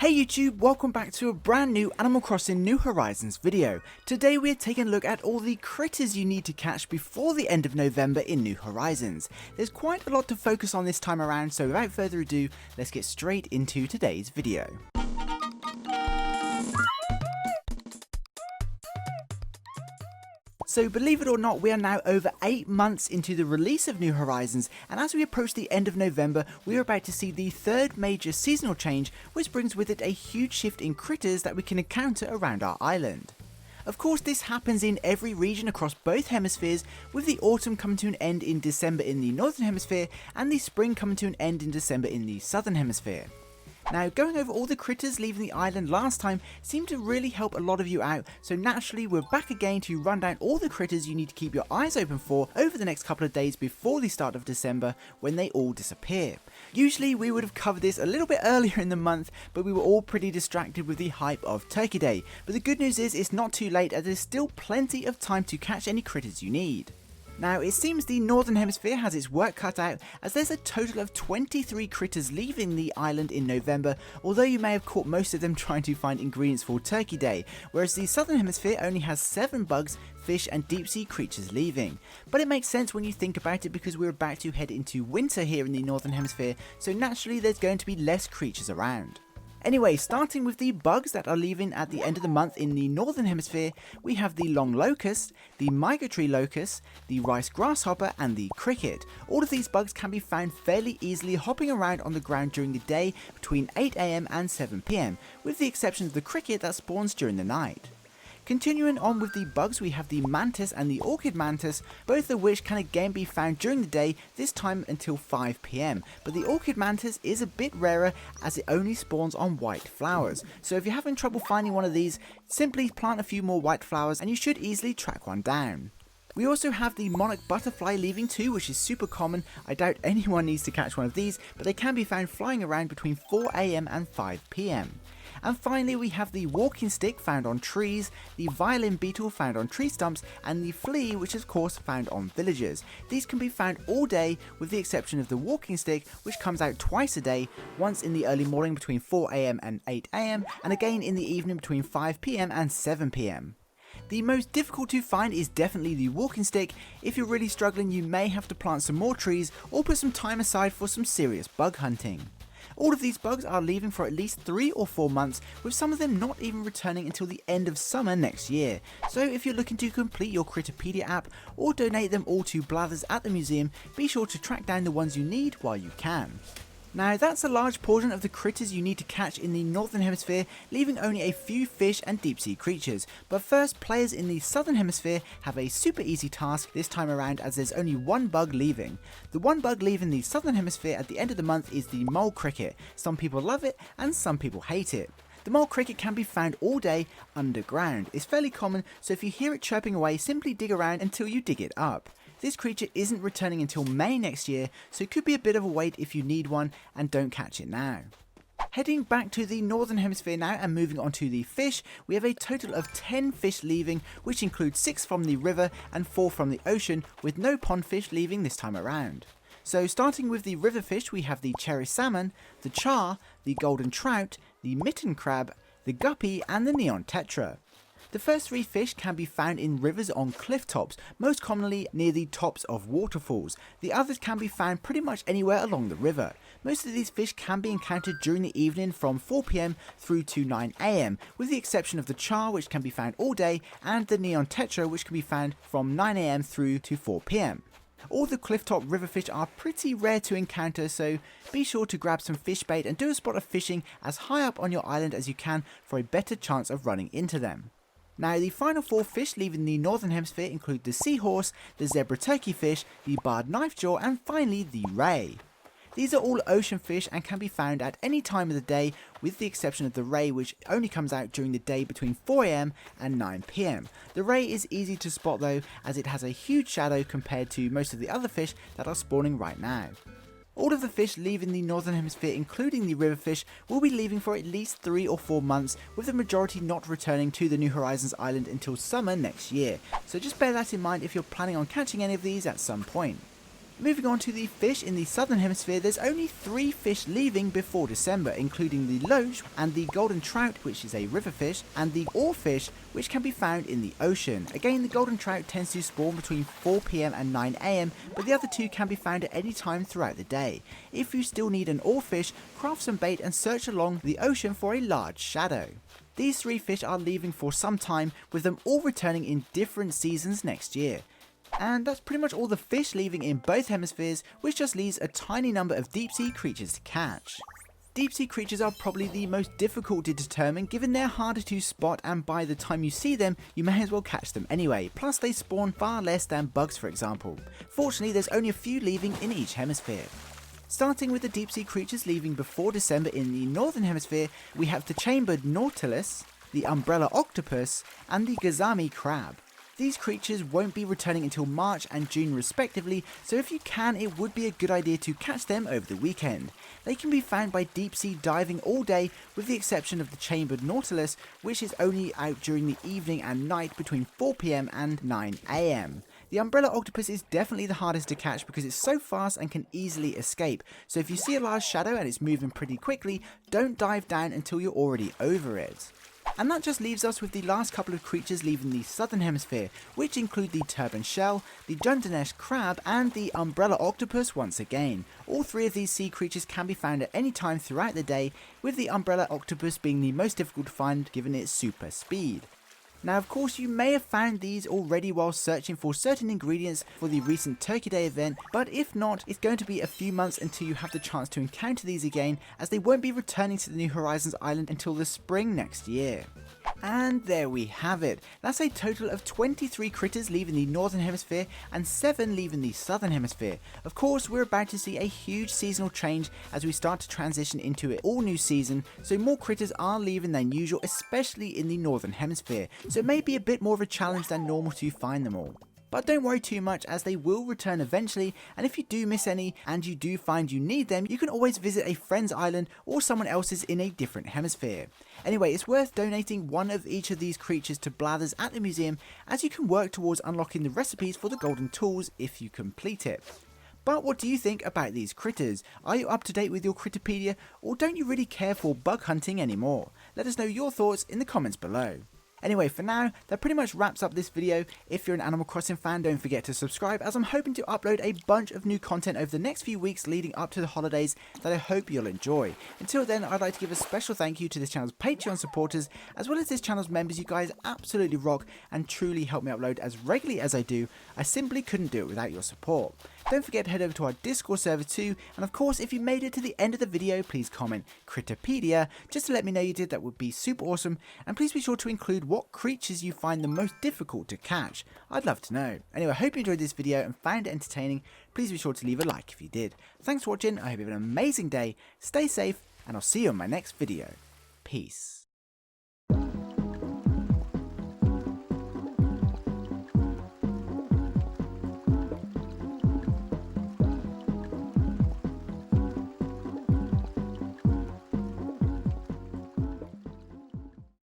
Hey YouTube, welcome back to a brand new Animal Crossing New Horizons video. Today we are taking a look at all the critters you need to catch before the end of November in New Horizons. There's quite a lot to focus on this time around, so without further ado, let's get straight into today's video. So believe it or not, we are now over 8 months into the release of New Horizons, and as we approach the end of November, we are about to see the third major seasonal change, which brings with it a huge shift in critters that we can encounter around our island. Of course, this happens in every region across both hemispheres, with the autumn coming to an end in December in the Northern Hemisphere, and the spring coming to an end in December in the Southern Hemisphere. Now, going over all the critters leaving the island last time seemed to really help a lot of you out, so naturally we're back again to run down all the critters you need to keep your eyes open for over the next couple of days before the start of December, when they all disappear. Usually we would have covered this a little bit earlier in the month, but we were all pretty distracted with the hype of Turkey Day. But the good news is it's not too late, as there's still plenty of time to catch any critters you need. Now, it seems the Northern Hemisphere has its work cut out, as there's a total of 23 critters leaving the island in November, although you may have caught most of them trying to find ingredients for Turkey Day, whereas the Southern Hemisphere only has 7 bugs, fish and deep sea creatures leaving. But it makes sense when you think about it, because we're about to head into winter here in the Northern Hemisphere, so naturally there's going to be less creatures around. Anyway, starting with the bugs that are leaving at the end of the month in the Northern Hemisphere, we have the long locust, the migratory locust, the rice grasshopper and the cricket. All of these bugs can be found fairly easily hopping around on the ground during the day between 8 AM and 7 PM, with the exception of the cricket that spawns during the night. Continuing on with the bugs, we have the mantis and the orchid mantis, both of which can again be found during the day, this time until 5 PM, but the orchid mantis is a bit rarer as it only spawns on white flowers, so if you're having trouble finding one of these, simply plant a few more white flowers and you should easily track one down. We also have the monarch butterfly leaving too, which is super common. I doubt anyone needs to catch one of these, but they can be found flying around between 4 AM and 5 PM. And finally we have the walking stick found on trees, the violin beetle found on tree stumps, and the flea, which is of course found on villagers. These can be found all day, with the exception of the walking stick, which comes out twice a day, once in the early morning between 4 AM and 8 AM, and again in the evening between 5 PM and 7 PM. The most difficult to find is definitely the walking stick. If you're really struggling, you may have to plant some more trees or put some time aside for some serious bug hunting. All of these bugs are leaving for at least 3 or 4 months, with some of them not even returning until the end of summer next year. So if you're looking to complete your Critterpedia app or donate them all to Blathers at the museum, be sure to track down the ones you need while you can. Now, that's a large portion of the critters you need to catch in the Northern Hemisphere, leaving only a few fish and deep sea creatures. But first, players in the Southern Hemisphere have a super easy task this time around, as there's only one bug leaving. The one bug leaving the Southern Hemisphere at the end of the month is the mole cricket. Some people love it and some people hate it. The mole cricket can be found all day underground. It's fairly common, so if you hear it chirping away, simply dig around until you dig it up. This creature isn't returning until May next year, so it could be a bit of a wait if you need one, and don't catch it now. Heading back to the Northern Hemisphere now and moving on to the fish, we have a total of 10 fish leaving, which includes 6 from the river and 4 from the ocean, with no pond fish leaving this time around. So starting with the river fish, we have the cherry salmon, the char, the golden trout, the mitten crab, the guppy and the neon tetra. The first 3 fish can be found in rivers on cliff tops, most commonly near the tops of waterfalls. The others can be found pretty much anywhere along the river. Most of these fish can be encountered during the evening from 4 PM through to 9 AM, with the exception of the char, which can be found all day, and the neon tetra, which can be found from 9 AM through to 4 PM. All the clifftop river fish are pretty rare to encounter, so be sure to grab some fish bait and do a spot of fishing as high up on your island as you can for a better chance of running into them. Now, the final 4 fish leaving the Northern Hemisphere include the seahorse, the zebra turkeyfish, the barred knifejaw, and finally the ray. These are all ocean fish and can be found at any time of the day, with the exception of the ray, which only comes out during the day between 4 AM and 9 PM. The ray is easy to spot though, as it has a huge shadow compared to most of the other fish that are spawning right now. All of the fish leaving the Northern Hemisphere, including the river fish, will be leaving for at least 3 or 4 months, with the majority not returning to the New Horizons island until summer next year, so just bear that in mind if you're planning on catching any of these at some point. Moving on to the fish in the southern hemisphere, there's only 3 fish leaving before December, including the loach and the golden trout, which is a river fish, and the oarfish, which can be found in the ocean. Again, the golden trout tends to spawn between 4 PM and 9 AM, but the other two can be found at any time throughout the day. If you still need an oarfish, craft some bait and search along the ocean for a large shadow. These 3 fish are leaving for some time, with them all returning in different seasons next year. And that's pretty much all the fish leaving in both hemispheres, which just leaves a tiny number of deep sea creatures to catch. Deep sea creatures are probably the most difficult to determine, given they're harder to spot, and by the time you see them, you may as well catch them anyway, plus they spawn far less than bugs, for example. Fortunately, there's only a few leaving in each hemisphere. Starting with the deep sea creatures leaving before December in the northern hemisphere, we have the chambered nautilus, the umbrella octopus, and the gazami crab. These creatures won't be returning until March and June respectively, so if you can, it would be a good idea to catch them over the weekend. They can be found by deep sea diving all day, with the exception of the chambered nautilus, which is only out during the evening and night between 4 PM and 9 AM. The umbrella octopus is definitely the hardest to catch because it's so fast and can easily escape, so if you see a large shadow and it's moving pretty quickly, don't dive down until you're already over it. And that just leaves us with the last couple of creatures leaving the southern hemisphere, which include the turban shell, the Dungeness crab, and the umbrella octopus once again. All 3 of these sea creatures can be found at any time throughout the day, with the umbrella octopus being the most difficult to find given its super speed. Now, of course, you may have found these already while searching for certain ingredients for the recent Turkey Day event, but if not, it's going to be a few months until you have the chance to encounter these again, as they won't be returning to the New Horizons island until the spring next year. And there we have it. That's a total of 23 critters leaving the northern hemisphere and 7 leaving the southern hemisphere. Of course, we're about to see a huge seasonal change as we start to transition into an all new season, so more critters are leaving than usual, especially in the northern hemisphere, so it may be a bit more of a challenge than normal to find them all. But don't worry too much, as they will return eventually, and if you do miss any and you do find you need them, you can always visit a friend's island or someone else's in a different hemisphere. Anyway, it's worth donating one of each of these creatures to Blathers at the museum, as you can work towards unlocking the recipes for the golden tools if you complete it. But what do you think about these critters? Are you up to date with your Critterpedia, or don't you really care for bug hunting anymore? Let us know your thoughts in the comments below. Anyway, for now, that pretty much wraps up this video. If you're an Animal Crossing fan, don't forget to subscribe, as I'm hoping to upload a bunch of new content over the next few weeks leading up to the holidays that I hope you'll enjoy. Until then, I'd like to give a special thank you to this channel's Patreon supporters, as well as this channel's members. You guys absolutely rock and truly help me upload as regularly as I do. I simply couldn't do it without your support. Don't forget to head over to our Discord server too, and of course, if you made it to the end of the video, please comment Critterpedia just to let me know you did. That would be super awesome, and please be sure to include what creatures you find the most difficult to catch. I'd love to know. Anyway, I hope you enjoyed this video and found it entertaining. Please be sure to leave a like if you did. Thanks for watching, I hope you have an amazing day, stay safe, and I'll see you on my next video. Peace.